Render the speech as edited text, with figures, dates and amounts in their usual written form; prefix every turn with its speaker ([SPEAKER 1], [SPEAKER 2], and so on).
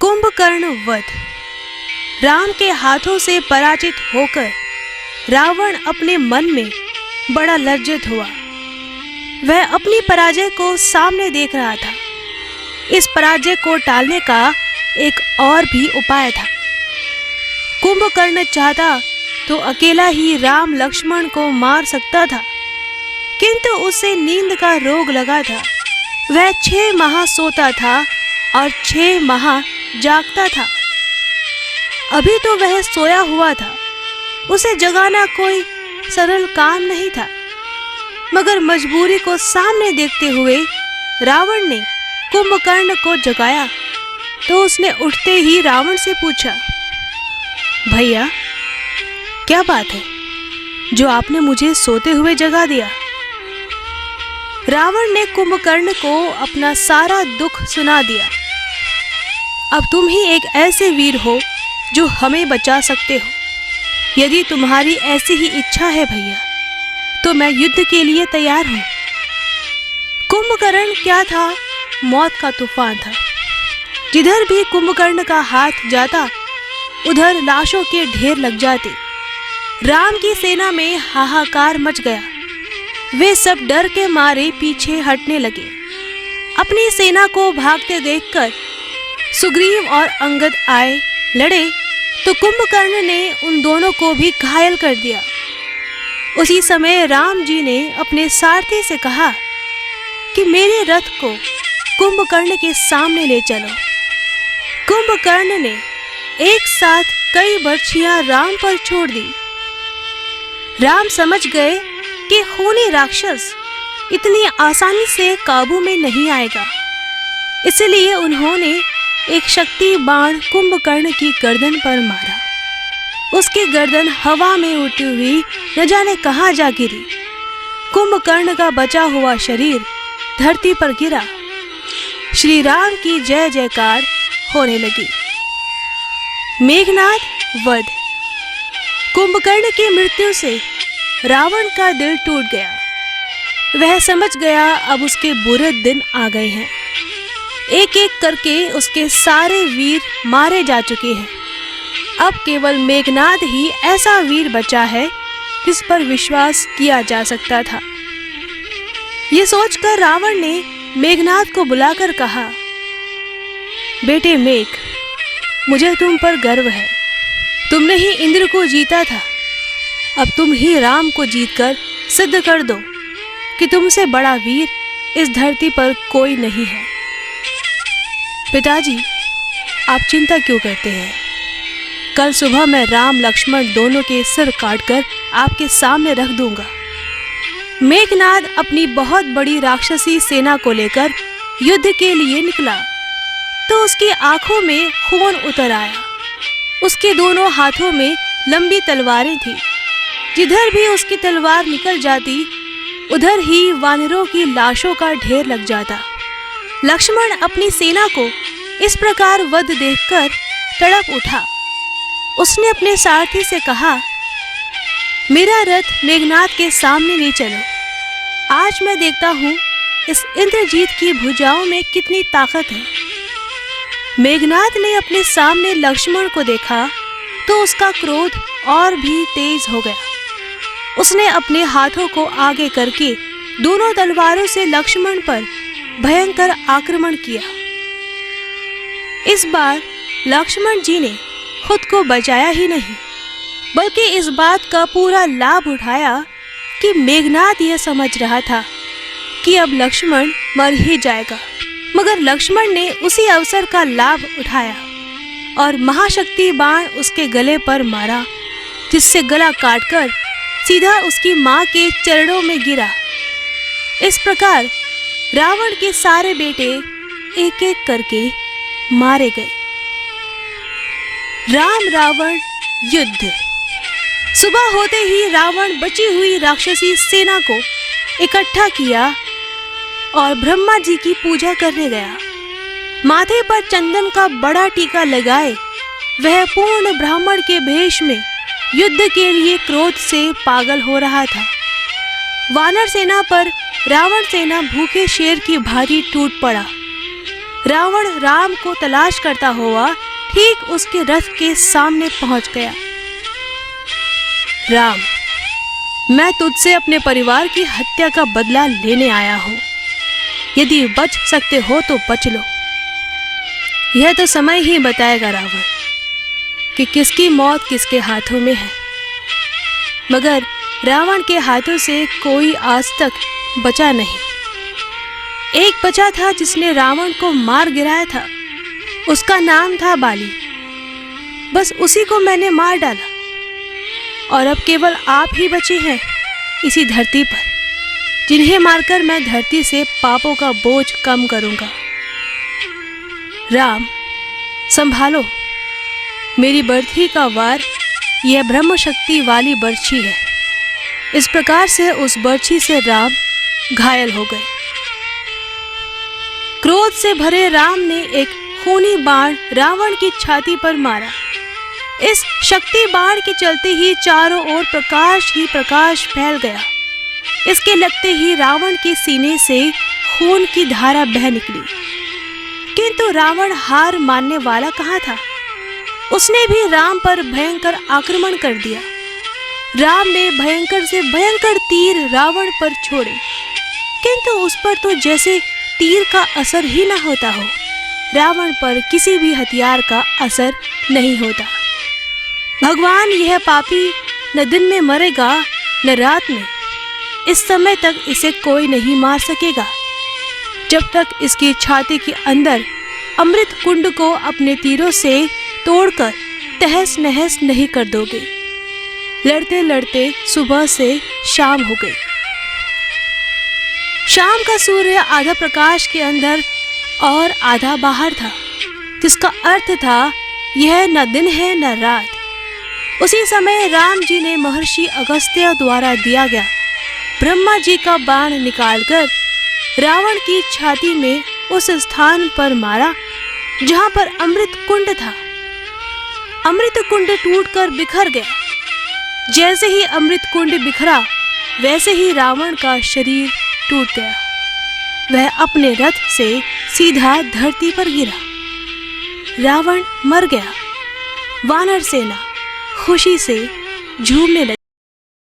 [SPEAKER 1] कुंभकर्ण वध। राम के हाथों से पराजित होकर रावण अपने मन में बड़ा लज्जित हुआ। वह अपनी पराजय को सामने देख रहा था। इस पराजय को टालने का एक और भी उपाय था। कुंभकर्ण चाहता तो अकेला ही राम लक्ष्मण को मार सकता था, किंतु उसे नींद का रोग लगा था। वह 6 माह सोता था और 6 माह जागता था। अभी तो वह सोया हुआ था, उसे जगाना कोई सरल काम नहीं था। मगर मजबूरी को सामने देखते हुए रावण ने कुंभकर्ण को जगाया तो उसने उठते ही रावण से पूछा, भैया क्या बात है जो आपने मुझे सोते हुए जगा दिया? रावण ने कुंभकर्ण को अपना सारा दुख सुना दिया। अब तुम ही एक ऐसे वीर हो जो हमें बचा सकते हो। यदि तुम्हारी ऐसी ही इच्छा है भैया तो मैं युद्ध के लिए तैयार हूं। कुंभकर्ण क्या था, मौत का तूफान था। जिधर भी कुंभकर्ण का हाथ जाता उधर लाशों के ढेर लग जाते। राम की सेना में हाहाकार मच गया। वे सब डर के मारे पीछे हटने लगे। अपनी सेना को भागते देखकर सुग्रीव और अंगद आए, लड़े तो कुंभकर्ण ने उन दोनों को भी घायल कर दिया। उसी समय राम जी ने अपने सारथी से कहा कि मेरे रथ को कुंभकर्ण के सामने ले चलो। कुंभकर्ण ने एक साथ कई बर्छियां राम पर छोड़ दी। राम समझ गए कि खूनी राक्षस इतनी आसानी से काबू में नहीं आएगा, इसलिए उन्होंने एक शक्ति बाण कुंभकर्ण की गर्दन पर मारा। उसकी गर्दन हवा में उड़ती हुई न जाने कहां जा गिरी। कुंभकर्ण का बचा हुआ शरीर धरती पर गिरा। श्री राम की जय जयकार होने लगी। मेघनाद वध। कुंभकर्ण की मृत्यु से रावण का दिल टूट गया। वह समझ गया अब उसके बुरे दिन आ गए हैं। एक एक करके उसके सारे वीर मारे जा चुके हैं। अब केवल मेघनाद ही ऐसा वीर बचा है जिस पर विश्वास किया जा सकता था। ये सोचकर रावण ने मेघनाद को बुलाकर कहा, बेटे मेघ, मुझे तुम पर गर्व है। तुमने ही इंद्र को जीता था। अब तुम ही राम को जीतकर सिद्ध कर दो कि तुमसे बड़ा वीर इस धरती पर कोई नहीं है। पिताजी, आप चिंता क्यों करते हैं? कल सुबह मैं राम लक्ष्मण दोनों के सिर काटकर आपके सामने रख दूंगा। मेघनाद अपनी बहुत बड़ी राक्षसी सेना को लेकर युद्ध के लिए निकला तो उसकी आंखों में खून उतर आया। उसके दोनों हाथों में लंबी तलवारें थीं। जिधर भी उसकी तलवार निकल जाती उधर ही वानरों की लाशों का ढेर लग जाता। लक्ष्मण अपनी सेना को इस प्रकार वध देखकर तड़प उठा। उसने अपने सारथी से कहा, मेरा रथ मेघनाद के सामने ले चलो। आज मैं देखता हूँ इस इंद्रजीत की भुजाओं में कितनी ताकत है। मेघनाद ने अपने सामने लक्ष्मण को देखा तो उसका क्रोध और भी तेज हो गया। उसने अपने हाथों को आगे करके दोनों तलवारों से लक्ष्मण पर भयंकर आक्रमण किया। इस बार लक्ष्मण जी ने खुद को बचाया ही नहीं, बल्कि इस बात का पूरा लाभ उठाया कि मेघनाद यह समझ रहा था कि अब लक्ष्मण मर ही जाएगा। मगर लक्ष्मण ने उसी अवसर का लाभ उठाया और महाशक्ति बाण उसके गले पर मारा, जिससे गला काटकर सीधा उसकी मां के चरणों में गिरा। इस प्रकार रावण के सारे बेटे एक एक करके मारे गए। राम रावण युद्ध। सुबह होते ही रावण बची हुई राक्षसी सेना को इकट्ठा किया और ब्रह्मा जी की पूजा करने गया। माथे पर चंदन का बड़ा टीका लगाए वह पूर्ण ब्राह्मण के भेष में युद्ध के लिए क्रोध से पागल हो रहा था। वानर सेना पर रावण सेना भूखे शेर की भांति टूट पड़ा। रावण राम को तलाश करता हुआ ठीक उसके रथ के सामने पहुंच गया। राम, मैं तुझसे अपने परिवार की हत्या का बदला लेने आया हूं। यदि बच सकते हो तो बच लो। यह तो समय ही बताएगा रावण कि किसकी मौत किसके हाथों में है। मगर रावण के हाथों से कोई आज तक बचा नहीं। एक बचा था जिसने रावण को मार गिराया था। उसका नाम था बाली। बस उसी को मैंने मार डाला और अब केवल आप ही बचे हैं इसी धरती पर, जिन्हें मारकर मैं धरती से पापों का बोझ कम करूंगा। राम, संभालो, मेरी बर्थी का वार यह ब्रह्म शक्ति वाली बर्छी है। इस प्रकार से उस बर्छी से राम घायल हो गए। क्रोध से भरे राम ने एक खूनी बाण रावण की छाती पर मारा। इस शक्ति बाण के चलते ही चारों ओर प्रकाश ही प्रकाश फैल गया। इसके लगते ही रावण के सीने से खून की धारा बह निकली। किंतु रावण हार मानने वाला कहाँ था। उसने भी राम पर भयंकर आक्रमण कर दिया। राम ने भयंकर से भयंकर तीर रावण पर छोड़े, किंतु उस पर तो जैसे तीर का असर ही न होता हो। रावण पर किसी भी हथियार का असर नहीं होता। भगवान, यह पापी न दिन में मरेगा न रात में। इस समय तक इसे कोई नहीं मार सकेगा जब तक इसकी छाती के अंदर अमृत कुंड को अपने तीरों से तोड़कर तहस नहस नहीं कर दोगे। लड़ते लड़ते सुबह से शाम हो गई। शाम का सूर्य आधा प्रकाश के अंदर और आधा बाहर था, जिसका अर्थ था यह न दिन है न रात। उसी समय राम जी ने महर्षि अगस्त्य द्वारा दिया गया ब्रह्मा जी का बाण निकालकर रावण की छाती में उस स्थान पर मारा जहां पर अमृत कुंड था। अमृत कुंड टूटकर बिखर गया। जैसे ही अमृत कुंड बिखरा, वैसे ही रावण का शरीर टूट गया। वह अपने रथ से सीधा धरती पर गिरा। रावण मर गया। वानर सेना खुशी से झूमने लगी।